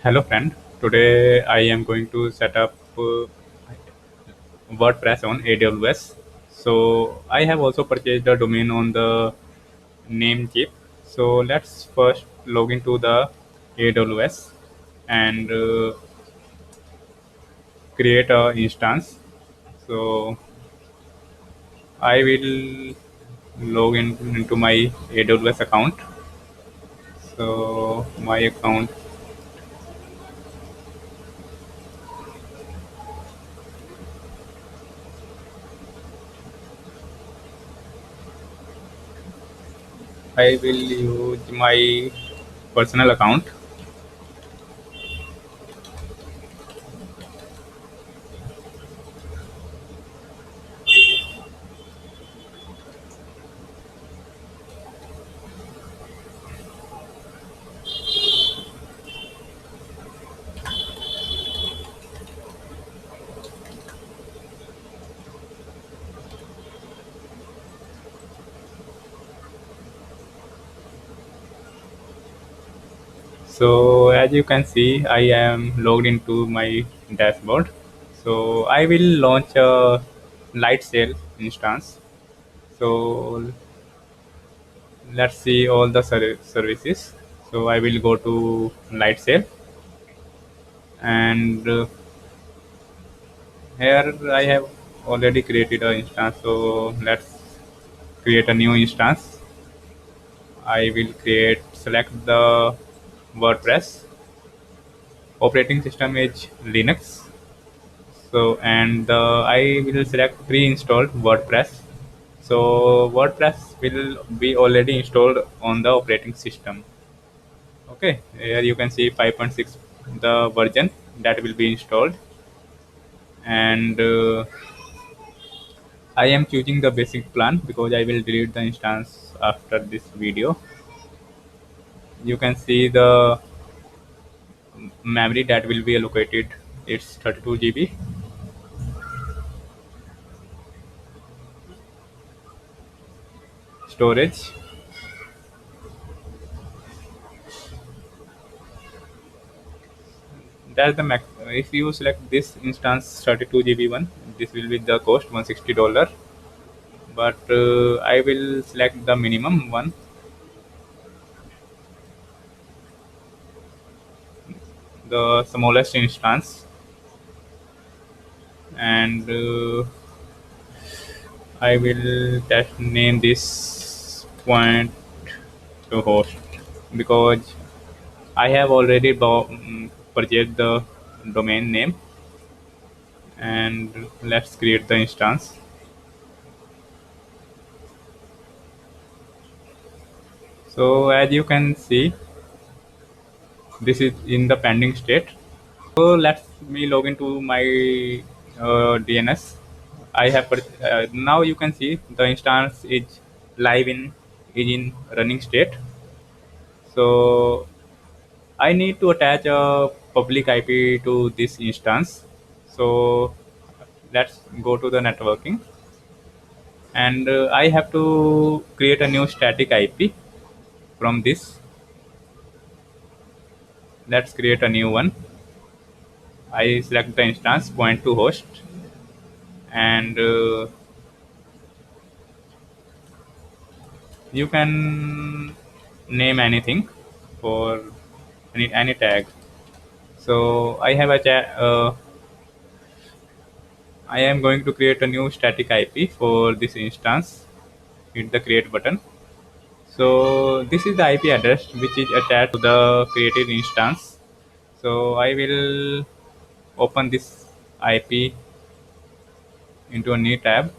Hello friend, today I am going to set up WordPress on AWS. So I have also purchased a domain on the Namecheap. So let's first log into the AWS and create a instance. So I will log into my AWS account. So my account, I will use my personal account. So as you can see, I am logged into my dashboard. So I will launch a light sail instance. So let's see all the services. So I will go to light sail and here I have already created an instance. So let's create a new instance. I will select the WordPress. Operating system is Linux. So and I will select pre-installed WordPress. So WordPress will be already installed on the operating system. Okay, here you can see 5.6 the version that will be installed, and I am choosing the basic plan because I will delete the instance after this video. You can see the memory that will be allocated. It's 32 GB. Storage, that's the max. If you select this instance 32 GB one, this will be the cost $160. But I will select the minimum one, the smallest instance, and I will test name this point to host because I have already purchased the domain name, and let's create the instance. So as you can see, this is in the pending state. So let me log into my DNS. Now you can see the instance is live is in running state. So I need to attach a public IP to this instance. So let's go to the networking, and I have to create a new static IP from this. Let's create a new one. I select the instance point to host, and you can name anything for any tag. So I am going to create a new static IP for this instance. Hit the create button. So this is the IP address which is attached to the created instance. So I will open this IP into a new tab.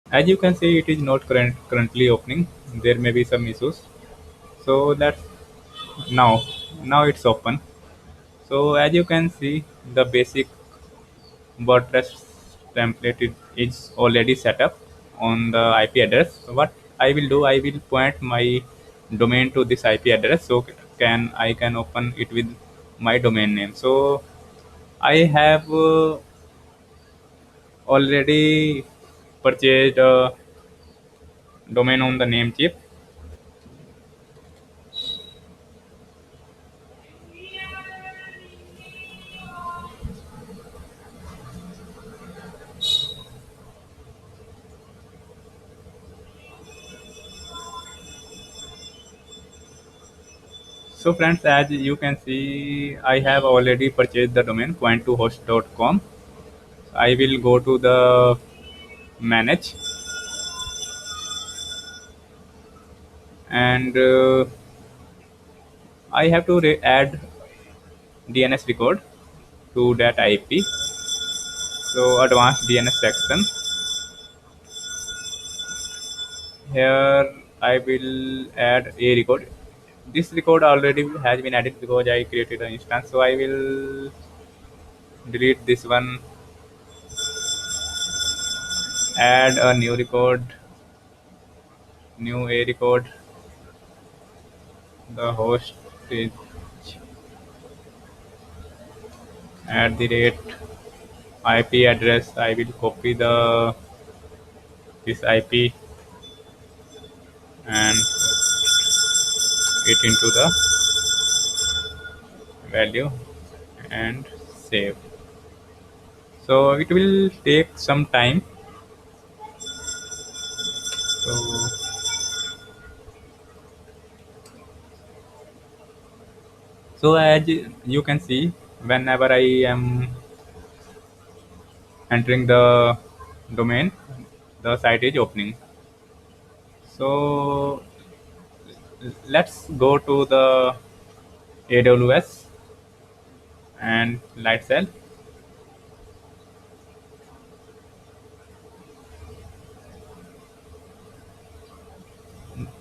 As you can see, it is not currently opening. There may be some issues. So that's now now it's open. So as you can see, the basic WordPress template is already set up on the IP address. So what I will do, I will point my domain to this IP address, so I can open it with my domain name. So I have already purchased a domain on the Namecheap. So friends, as you can see, I have already purchased the domain coin2host.com. I will go to the manage, and I have to add DNS record to that IP. So advanced DNS section. Here I will add a record. This record already has been added because I created an instance. So I will delete this one, add a new record, new a record. The host is at the rate IP address. I will copy the this IP and put it into the value and save. So it will take some time. So as you can see, whenever I am entering the domain, the site is opening. So let's go to the AWS and Lightsail.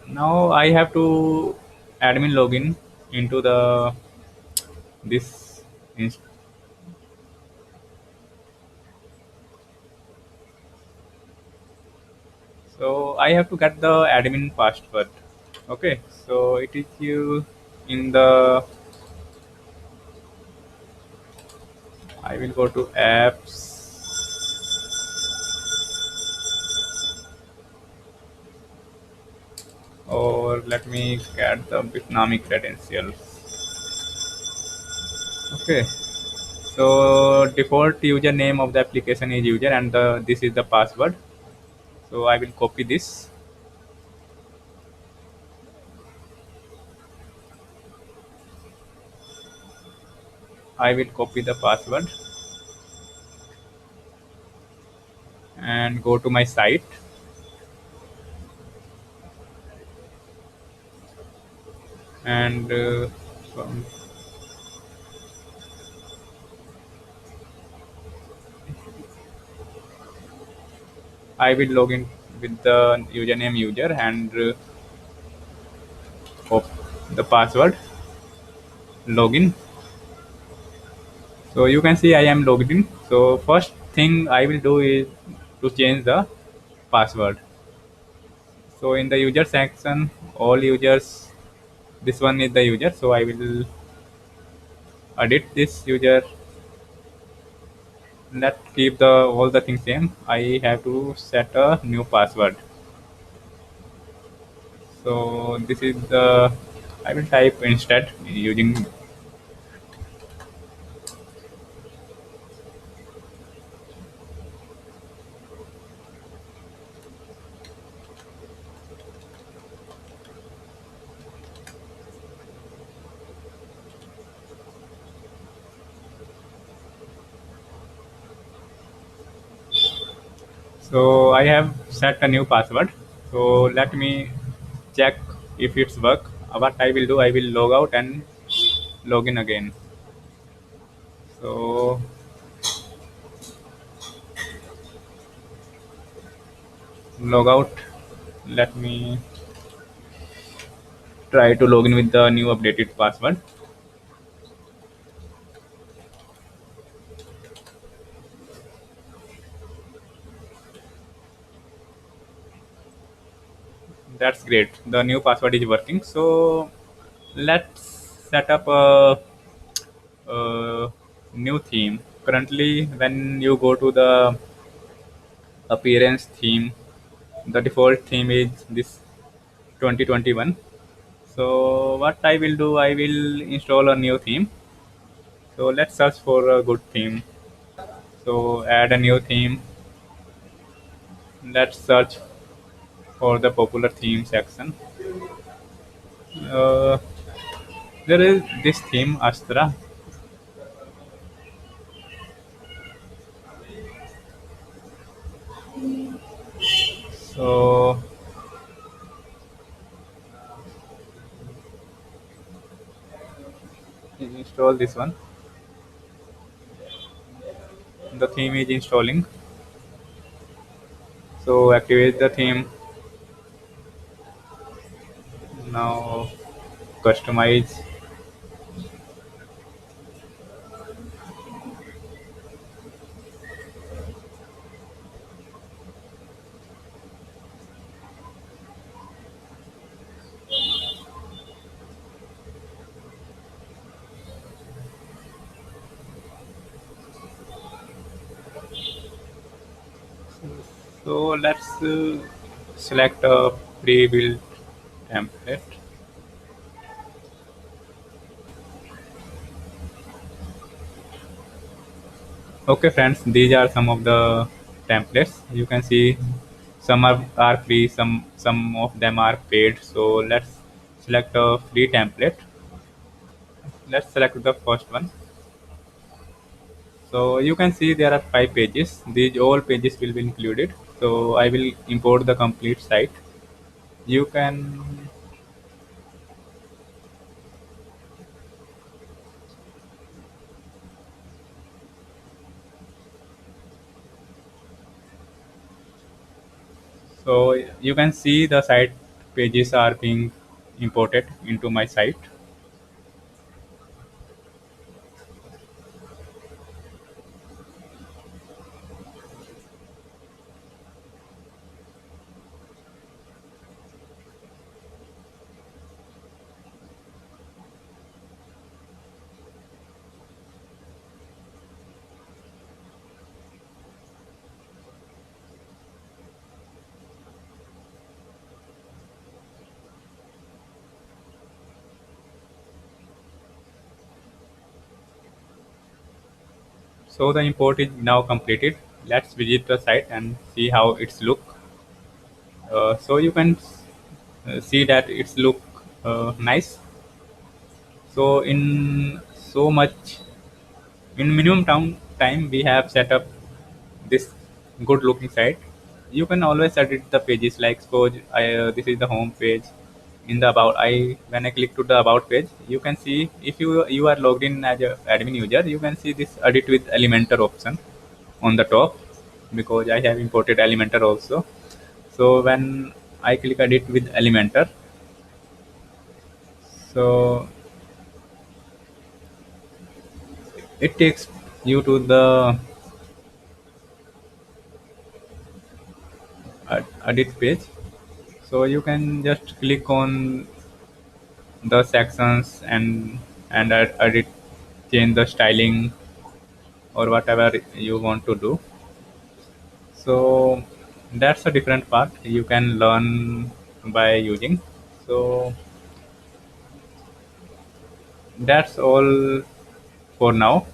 Now I have to admin login into the this inst- so I have to get the admin password. Okay, so it is you in the I will go to apps, or let me get the Bitnami credentials. Okay, so default username of the application is user, and this is the password. So I will copy this. I will copy the password and go to my site, and from I will log in with the username user and the password login. So you can see I am logged in. So first thing I will do is to change the password. So in the user section, all users, this one is the user. So I will edit this user. Let's keep the all the things same. I have to set a new password. So this is the I will type instead using. So I have set a new password. So let me check if it's work. What I will do, I will log out and log in again. So log out. Let me try to log in with the new updated password. That's great. The new password is working. So let's set up a new theme. Currently, when you go to the appearance theme, the default theme is this 2021. So what I will do, I will install a new theme. So let's search for a good theme. So add a new theme. Let's search for the popular theme section. Uh, there is this theme Astra. So install this one. The theme is installing. So activate the theme. Now customize. So let's select a pre-built template. Okay, friends, these are some of the templates. You can see some are free, some of them are paid. So let's select a free template. Let's select the first one. So you can see there are 5 pages. These all pages will be included. So I will import the complete site. You can so you can see the site pages are being imported into my site. So the import is now completed. Let's visit the site and see how it's look. So you can see that it's look nice. So in so much in minimum time we have set up this good looking site. You can always edit the pages, like suppose this is the home page. In the about, I when I click to the about page, you can see if you are logged in as a admin user, you can see this edit with Elementor option on the top, because I have imported Elementor also. So when I click edit with Elementor, so it takes you to the edit page. So you can just click on the sections and edit, change the styling or whatever you want to do. So that's a different part you can learn by using. So that's all for now.